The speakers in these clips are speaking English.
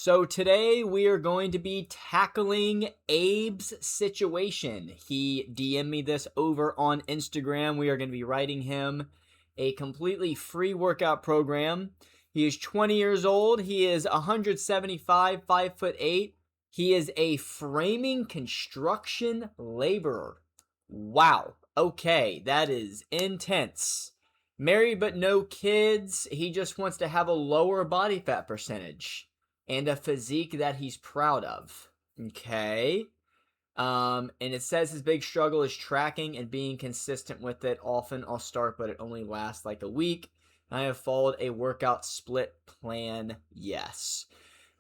So today we are going to be tackling Abe's situation. He DM'd me this over on Instagram. We are going to be writing him a completely free workout program. He is 20 years old. He is 175, 5'8". He is a framing construction laborer. Wow. Okay, that is intense. Married but no kids. He just wants to have a lower body fat percentage and a physique that he's proud of. Okay. And it says his big struggle is tracking and being consistent with it. Often I'll start, but it only lasts like a week. I have followed a workout split plan. Yes.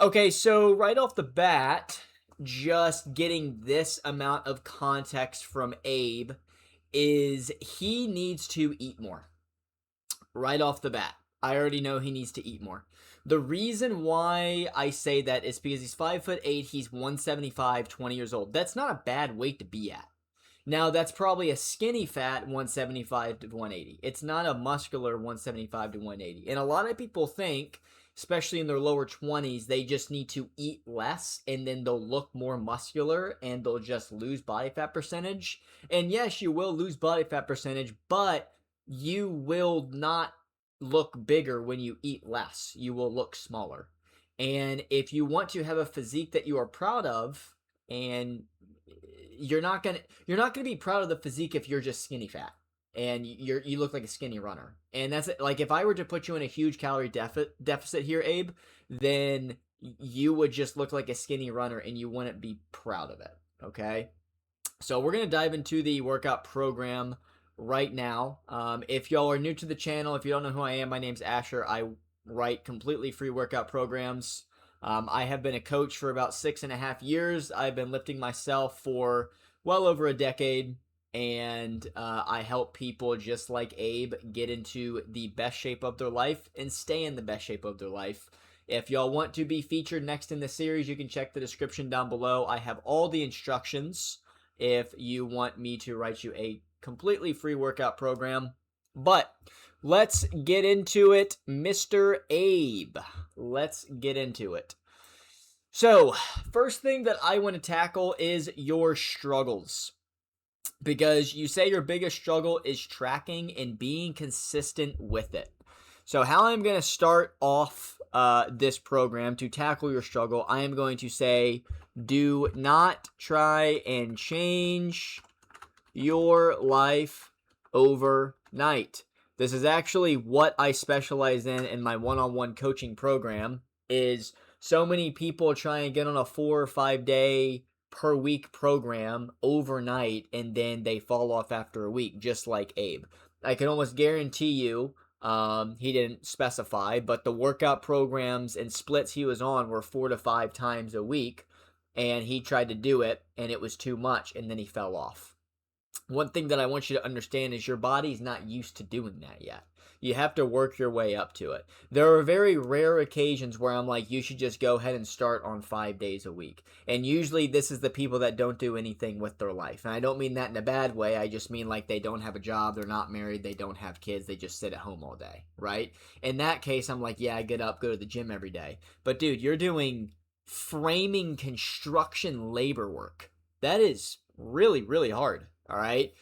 Okay, so right off the bat, just getting this amount of context from Abe is he needs to eat more. Right off the bat, I already know he needs to eat more. The reason why I say that is because he's 5'8", he's 175, 20 years old. That's not a bad weight to be at. Now, that's probably a skinny fat 175 to 180. It's not a muscular 175 to 180. And a lot of people think, especially in their lower 20s, they just need to eat less and then they'll look more muscular and they'll just lose body fat percentage. And yes, you will lose body fat percentage, but you will not look bigger when you eat less. You will look smaller. And if you want to have a physique that you are proud of, and you're not gonna be proud of the physique if you're just skinny fat and you look like a skinny runner. And that's like, if I were to put you in a huge calorie deficit here, Abe, then you would just look like a skinny runner and you wouldn't be proud of it. Okay. So we're going to dive into the workout program right now. If y'all are new to the channel, if you don't know who I am, my name's Asher. I write completely free workout programs. I have been a coach for about 6.5 years. I've been lifting myself for well over a decade, and I help people just like Abe get into the best shape of their life and stay in the best shape of their life. If y'all want to be featured next in the series, you can check the description down below. I have all the instructions if you want me to write you a completely free workout program. But let's get into it, Mr. Abe. Let's get into it. So, first thing that I want to tackle is your struggles. Because you say your biggest struggle is tracking and being consistent with it. So how I'm going to start off this program to tackle your struggle, I am going to say, do not try and change your life overnight. This is actually what I specialize in my one-on-one coaching program. Is so many people try and get on a 4 or 5 day per week program overnight and then they fall off after a week, just like Abe. I can almost guarantee you, he didn't specify, but the workout programs and splits he was on were 4 to 5 times a week, and he tried to do it and it was too much and then he fell off. One thing that I want you to understand is your body's not used to doing that yet. You have to work your way up to it. There are very rare occasions where I'm like, you should just go ahead and start on 5 days a week. And usually this is the people that don't do anything with their life. And I don't mean that in a bad way. I just mean like they don't have a job, they're not married, they don't have kids, they just sit at home all day, right? In that case, I'm like, yeah, I get up, go to the gym every day. But dude, you're doing framing construction labor work. That is really, really hard. All right.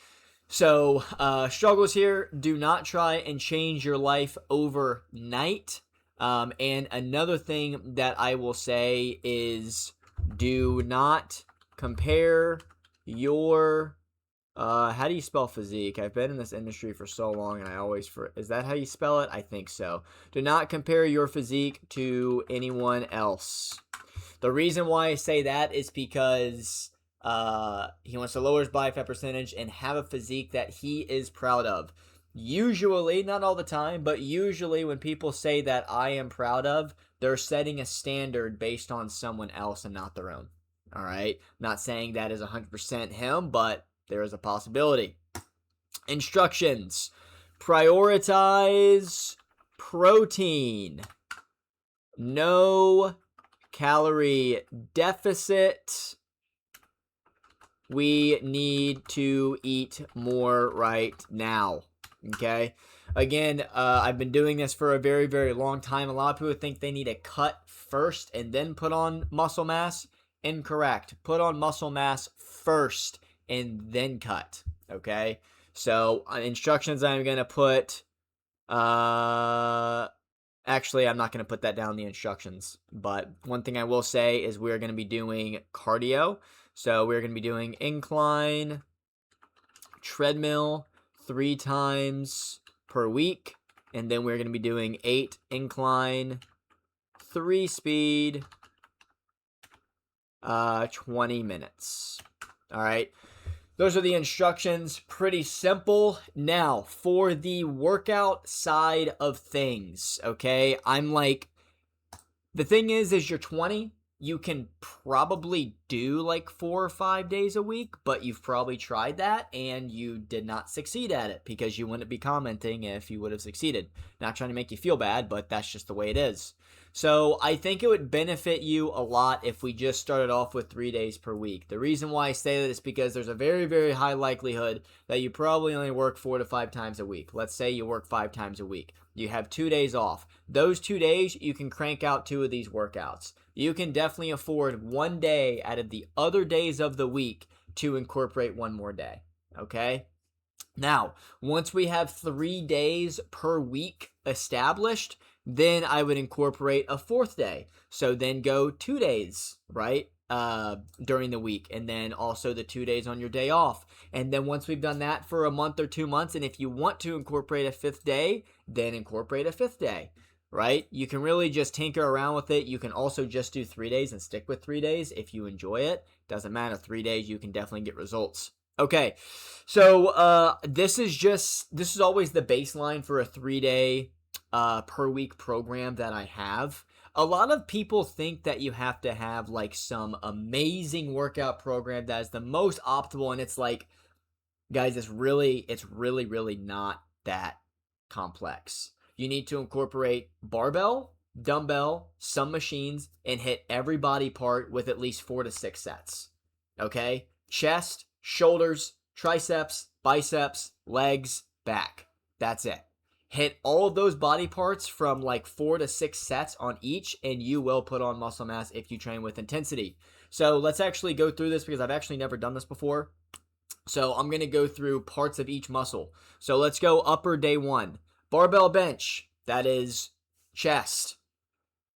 So, struggles here. Do not try and change your life overnight. And another thing that I will say is do not compare your, how do you spell physique? I've been in this industry for so long and I always, is that how you spell it? I think so. Do not compare your physique to anyone else. The reason why I say that is because he wants to lower his body fat percentage and have a physique that he is proud of. Usually, not all the time, but usually when people say that I am proud of, they're setting a standard based on someone else and not their own. All right? Not saying that is 100% him, but there is a possibility. Instructions. Prioritize protein. No calorie deficit. We need to eat more right now. Okay? Again, I've been doing this for a very, very long time. A lot of people think they need to cut first and then put on muscle mass. Incorrect. Put on muscle mass first and then cut. Okay? So, instructions I'm going to put, actually, I'm not going to put that down in the instructions. But one thing I will say is we're going to be doing cardio. So, we're going to be doing incline, treadmill 3 times per week, and then we're going to be doing 8 incline, 3 speed, 20 minutes. All right. Those are the instructions. Pretty simple. Now, for the workout side of things, okay? The thing is you're 20. You can probably do like 4 or 5 days a week, but you've probably tried that and you did not succeed at it because you wouldn't be commenting if you would have succeeded. Not trying to make you feel bad, but that's just the way it is. So I think it would benefit you a lot if we just started off with 3 days per week. The reason why I say that is because there's a very, very high likelihood that you probably only work 4 to 5 times a week. Let's say you work 5 times a week. You have 2 days off. Those 2 days, you can crank out 2 of these workouts. You can definitely afford 1 day out of the other days of the week to incorporate 1 more day. Okay? Now, once we have 3 days per week established, then I would incorporate a 4th day. So then go 2 days, right? During the week, and then also the 2 days on your day off. And then once we've done that for a month or 2 months, and if you want to incorporate a 5th day, then incorporate a 5th day, right? You can really just tinker around with it. You can also just do 3 days and stick with 3 days if you enjoy it. Doesn't matter, 3 days, you can definitely get results. Okay, so this is always the baseline for a 3-day per week program that I have. A lot of people think that you have to have like some amazing workout program that is the most optimal, and it's like, guys, it's really not that complex. You need to incorporate barbell, dumbbell, some machines, and hit every body part with at least 4 to 6 sets. Okay? Chest, shoulders, triceps, biceps, legs, back. That's it. Hit all of those body parts from like 4 to 6 sets on each, and you will put on muscle mass if you train with intensity. So let's actually go through this because I've actually never done this before. So I'm going to go through parts of each muscle. So let's go upper day 1. Barbell bench, that is chest.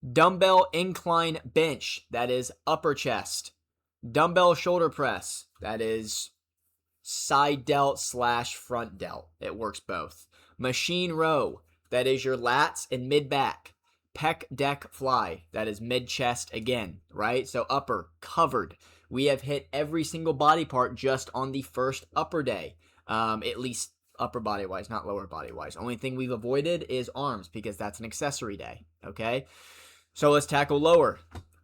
Dumbbell incline bench, that is upper chest. Dumbbell shoulder press, that is side delt / front delt. It works both. Machine row, that is your lats and mid back. Pec deck fly, that is mid chest again, right? So upper, covered. We have hit every single body part just on the first upper day, at least upper body wise, not lower body wise. Only thing we've avoided is arms because that's an accessory day, okay? So let's tackle lower.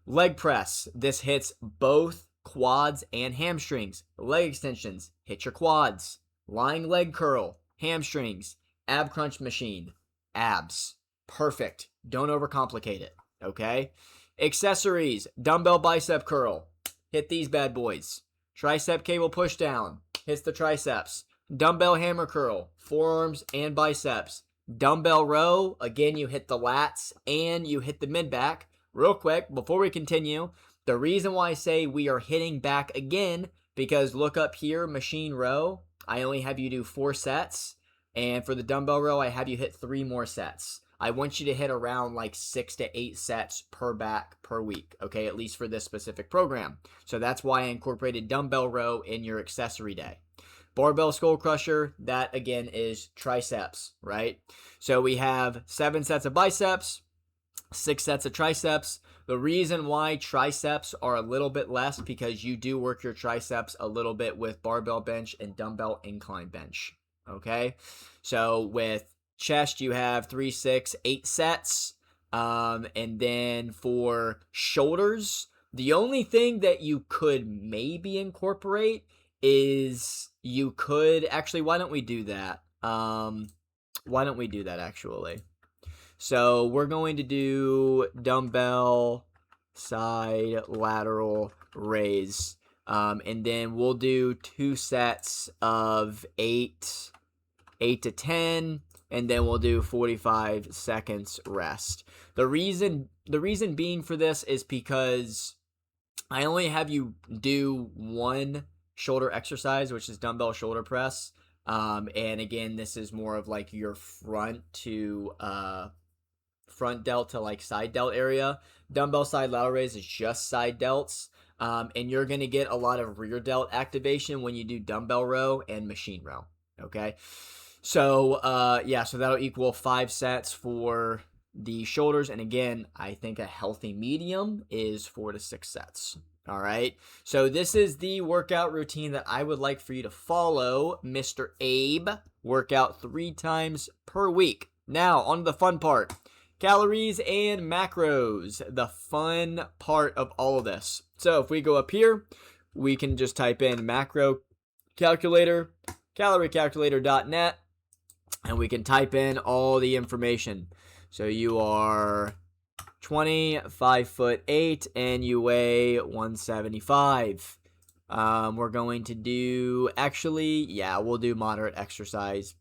Leg press, this hits both quads and hamstrings. Leg extensions, hit your quads. Lying leg curl, hamstrings. Ab crunch machine, abs. Perfect. Don't overcomplicate it, okay? Accessories, dumbbell bicep curl. Hit these bad boys. Tricep cable push down. Hits the triceps. Dumbbell hammer curl, forearms and biceps. Dumbbell row, again, you hit the lats and you hit the mid back. Real quick, before we continue, the reason why I say we are hitting back again, because look up here, machine row. I only have you do 4 sets. And for the dumbbell row, I have you hit 3 more sets. I want you to hit around like 6 to 8 sets per back per week, okay, at least for this specific program. So that's why I incorporated dumbbell row in your accessory day. Barbell skull crusher, that again is triceps, right? So we have 7 sets of biceps, 6 sets of triceps. The reason why triceps are a little bit less because you do work your triceps a little bit with barbell bench and dumbbell incline bench. Okay, so with chest you have 3, 6, 8 sets, and then for shoulders, the only thing that you could maybe incorporate is you could actually. Why don't we do that? Actually? So we're going to do dumbbell side lateral raise. And then we'll do 2 sets of 8 to 10, and then we'll do 45 seconds rest. The reason being for this is because I only have you do one shoulder exercise, which is dumbbell shoulder press. And again, this is more of like your front delt to like side delt area. Dumbbell side lateral raise is just side delts. And you're going to get a lot of rear delt activation when you do dumbbell row and machine row. Okay. So, so that'll equal 5 sets for the shoulders. And again, I think a healthy medium is 4 to 6 sets. All right. So this is the workout routine that I would like for you to follow, Mr. Abe. Workout 3 times per week. Now, on to the fun part. Calories and macros, the fun part of all of this. So if we go up here, we can just type in macro calculator, caloriecalculator.net, and we can type in all the information. So you are 5'8", and you weigh 175. We're going to do, we'll do moderate exercise.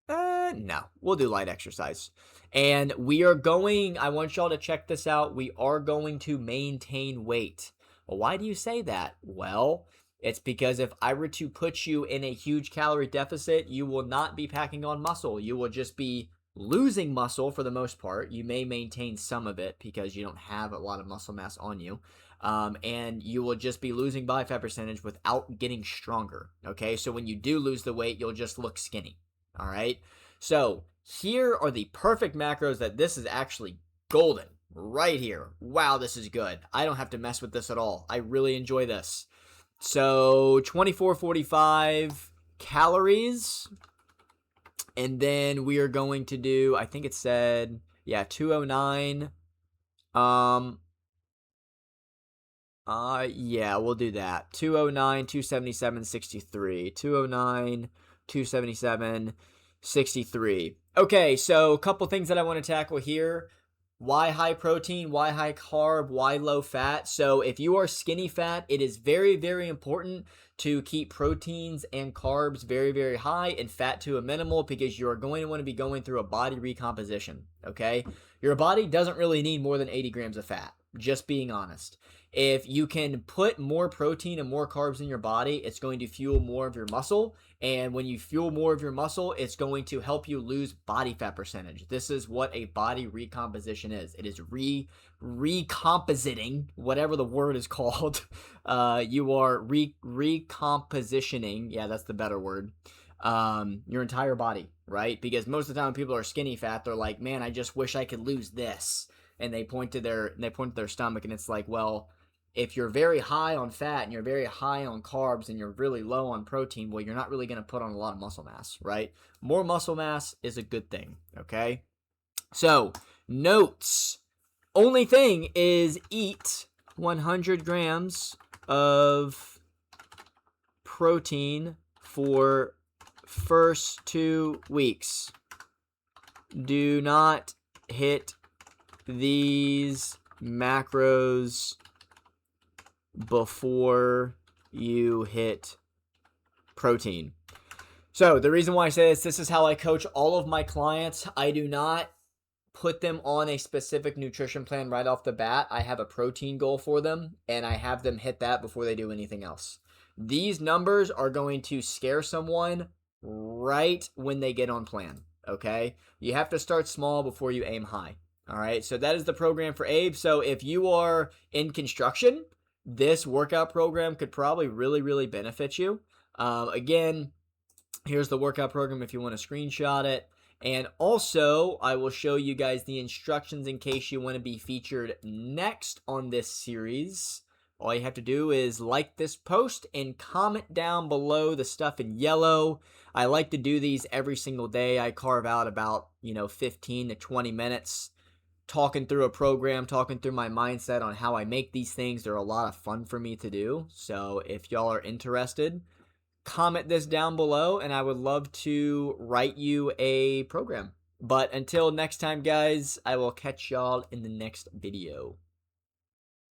No, we'll do light exercise. And I want y'all to check this out. We are going to maintain weight. Well, why do you say that? Well, it's because if I were to put you in a huge calorie deficit, you will not be packing on muscle. You will just be losing muscle for the most part. You may maintain some of it because you don't have a lot of muscle mass on you. And you will just be losing body fat percentage without getting stronger. Okay, so when you do lose the weight, you'll just look skinny. All right, so here are the perfect macros that this is actually golden right here. Wow, this is good. I don't have to mess with this at all. I really enjoy this. So 2445 calories. And then we are going to do, I think it said, 209. We'll do that. 209, 277, 63. 209, 277, 63. Okay, so a couple things that I want to tackle here. Why high protein? Why high carb? Why low fat? So if you are skinny fat, it is very, very important to keep proteins and carbs very, very high and fat to a minimal because you are going to want to be going through a body recomposition, okay? Your body doesn't really need more than 80 grams of fat, just being honest. If you can put more protein and more carbs in your body, it's going to fuel more of your muscle. And when you fuel more of your muscle, it's going to help you lose body fat percentage. This is what a body recomposition is. It is recompositing, whatever the word is called. You are recompositioning. Yeah, that's the better word. Your entire body, right? Because most of the time when people are skinny fat, they're like, man, I just wish I could lose this. And they point to their stomach, and it's like, well, if you're very high on fat and you're very high on carbs and you're really low on protein, well, you're not really going to put on a lot of muscle mass, right? More muscle mass is a good thing, okay? So, notes. Only thing is eat 100 grams of protein for first 2 weeks. Do not hit these macros before you hit protein. So the reason why I say this is how I coach all of my clients. I do not put them on a specific nutrition plan right off the bat. I have a protein goal for them, and I have them hit that before they do anything else. These numbers are going to scare someone right when they get on plan, okay? You have to start small before you aim high. All right, so that is the program for Abe. So if you are in construction, this workout program could probably really, really benefit you. Again, here's the workout program if you want to screenshot it. And also, I will show you guys the instructions in case you want to be featured next on this series. All you have to do is like this post and comment down below the stuff in yellow. I like to do these every single day. I carve out about, 15 to 20 minutes talking through a program, talking through my mindset on how I make these things. They're a lot of fun for me to do. So if y'all are interested, comment this down below and I would love to write you a program. But until next time, guys, I will catch y'all in the next video.